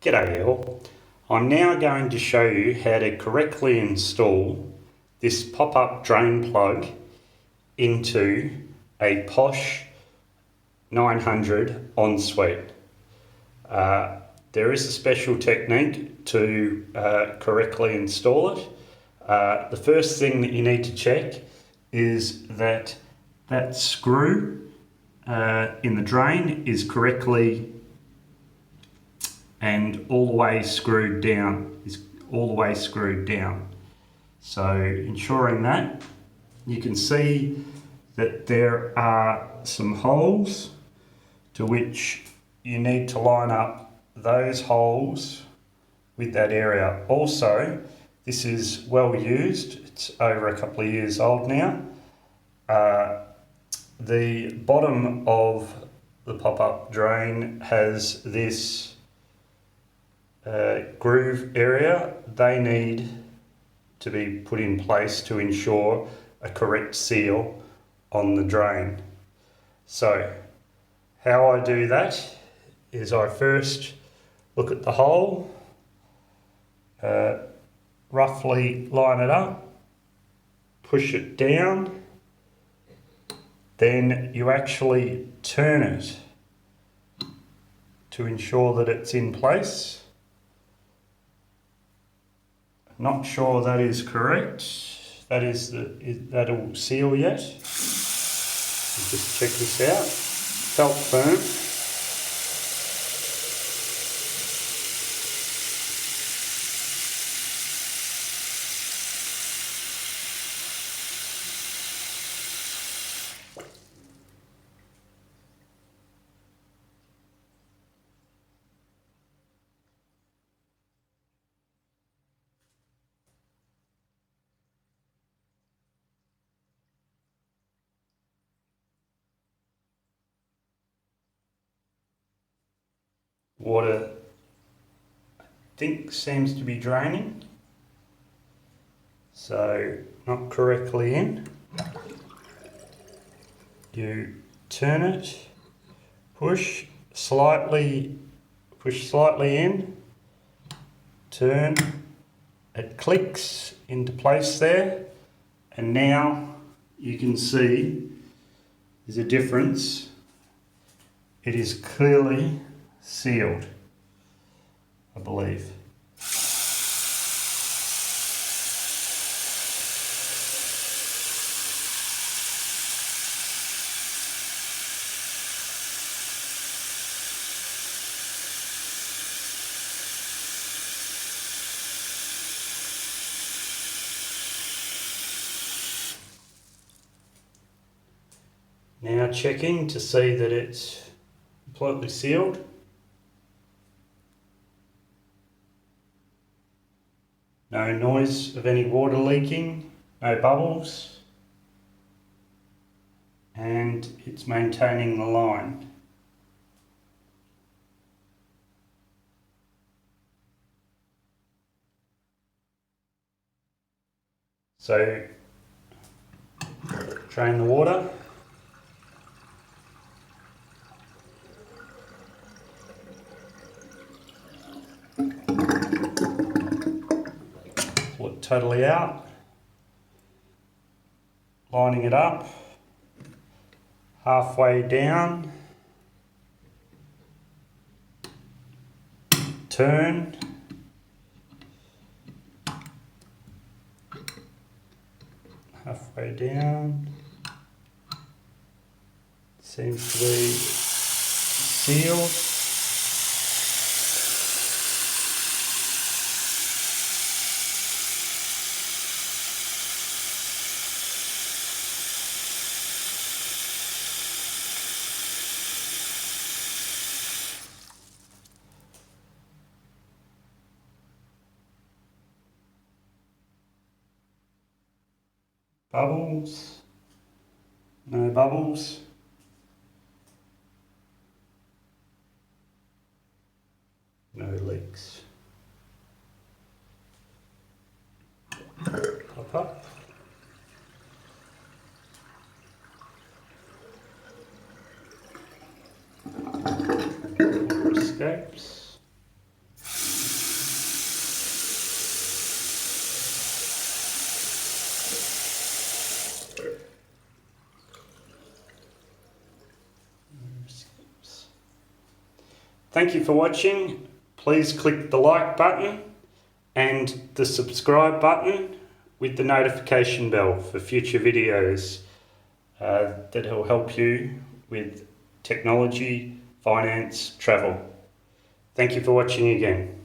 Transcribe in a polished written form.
G'day all. I'm now going to show you how to correctly install this pop-up drain plug into a Posh 900 Ensuite. There is a special technique to correctly install it. The first thing that you need to check is that screw in the drain is correctly and all the way screwed down, So ensuring that, you can see that there are some holes to which you need to line up those holes with that area. Also, this is well used, it's over a couple of years old now. The bottom of the pop-up drain has this groove area. They need to be put in place to ensure a correct seal on the drain. So how I do that is I first look at the hole, roughly line it up, push it down, then you actually turn it to ensure that it's in place. Not sure that is correct. That'll seal yet. Just check this out. Felt firm. Water, I think, seems to be draining, so not correctly in. You turn it, push slightly in, turn, it clicks into place there, and now you can see there's a difference. It is clearly sealed, I believe. Now checking to see that it's completely sealed. No noise of any water leaking, no bubbles, and it's maintaining the line. So, drain the water. Pull it totally out, lining it up, halfway down, turn, halfway down, seems to be sealed. Bubbles, no bubbles. No leaks. Pop up. Escapes. Thank you for watching. Please click the like button and the subscribe button with the notification bell for future videos that will help you with technology, finance, travel. Thank you for watching again.